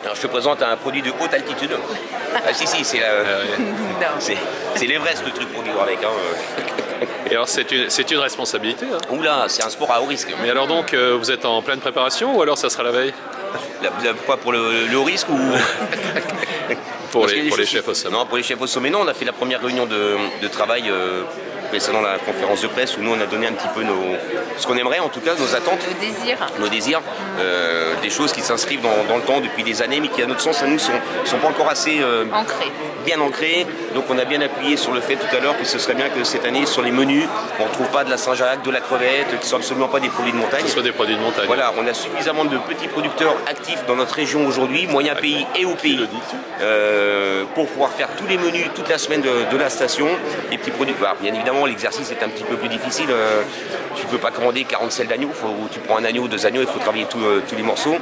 Alors je te présente un produit de haute altitude. Ah si, c'est l'Everest le truc pour vivre avec. Et alors c'est une responsabilité. Hein. Oula, c'est un sport à haut risque. Mais alors donc, vous êtes en pleine préparation ou alors ça sera la veille? Quoi, pour le haut risque ou pour les chefs au sommet? Non, pour les chefs au sommet, non. On a fait la première réunion de travail précédant la conférence de presse où nous on a donné un petit peu ce qu'on aimerait, en tout cas nos attentes, nos désirs, des choses qui s'inscrivent dans le temps depuis des années mais qui à notre sens à nous sont pas encore assez bien ancrées. Donc on a bien appuyé sur le fait tout à l'heure que ce serait bien que cette année sur les menus on ne retrouve pas de la Saint-Jacques, de la crevette, qui ne sont absolument pas des produits de montagne. Que ce soit des produits de montagne. Voilà, on a suffisamment de petits producteurs actifs dans notre région aujourd'hui, moyen pays et au pays, pour pouvoir faire tous les menus toute la semaine de la station. Les petits produits, bah, bien évidemment l'exercice est un petit peu plus difficile. Tu ne peux pas commander 40 selles d'agneau, tu prends un agneau, 2 agneaux, il faut travailler tous les morceaux.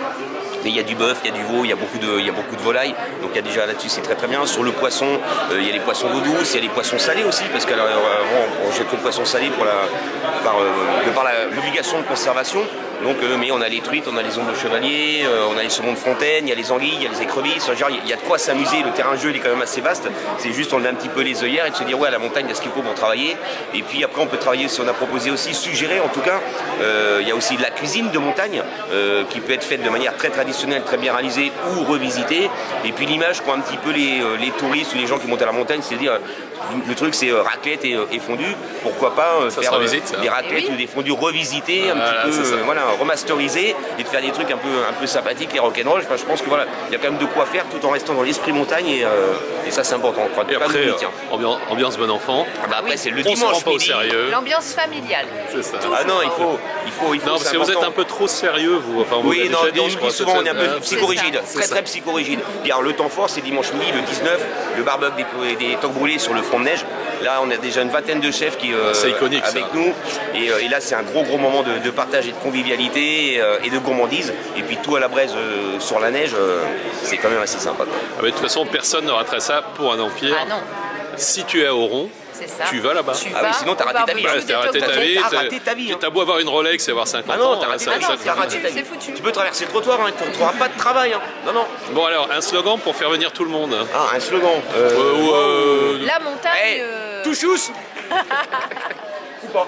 Mais il y a du bœuf, il y a du veau, il y a beaucoup de volailles. Donc il y a déjà là-dessus, c'est très très bien. Sur le poisson, il y a les poissons d'eau douce, il y a les poissons salés aussi, parce qu'avant on jette le poisson salé par l'obligation de conservation. Donc, mais on a les truites, on a les ombres de chevalier, on a les saumons de fontaine, il y a les anguilles, il y a les écrevisses. Genre, il y a de quoi s'amuser, le terrain de jeu il est quand même assez vaste. C'est juste enlever un petit peu les œillères et de se dire ouais à la montagne il y a ce qu'il faut pour travailler. Et puis après on peut travailler, si on a proposé aussi, suggéré en tout cas, il y a aussi de la cuisine de montagne qui peut être faite de manière très traditionnelle, très bien réalisée ou revisitée. Et puis l'image qu'ont un petit peu les touristes ou les gens qui montent à la montagne, c'est-à-dire le truc c'est raclette et fondue. Pourquoi pas faire des raclettes ou des fondues revisitées, un petit peu remasterisées et de faire des trucs un peu sympathiques et rock'n'roll. Enfin, je pense que voilà, il y a quand même de quoi faire tout en restant dans l'esprit montagne et ça c'est important. Et après, ambiance bon enfant. Après c'est le on dimanche se prend pas au midi. sérieux. L'ambiance familiale. C'est ça. Ah non, il faut. Non, parce que vous êtes un peu trop sérieux, vous. Enfin, vous oui, non, déjà dit, on je dit crois, souvent on est un peu psychorigide, C'est très psychorigide. Puis alors, le temps fort, c'est dimanche midi, le 19, le barbecue des toques brûlées sur le front de neige. Là, on a déjà une vingtaine de chefs qui c'est iconique, avec ça. nous. Et là, c'est un gros moment de partage et de convivialité et de gourmandise. Et puis tout à la braise sur la neige, c'est quand même assez sympa. Ah, mais de toute façon, personne ne raterait ça pour un empire. Ah non. Si tu es à Oron, tu vas là-bas. Ah oui, sinon t'as raté ta vie. T'as raté ta vie. T'as beau avoir une Rolex et avoir 50 ans. Ah non, t'as raté ta vie. C'est foutu. Tu peux traverser le trottoir, hein, tu n'auras pas de travail. Hein. Non. Bon alors, un slogan pour faire venir tout le monde. Ah, un slogan. La montagne. Touchous. Ou pas.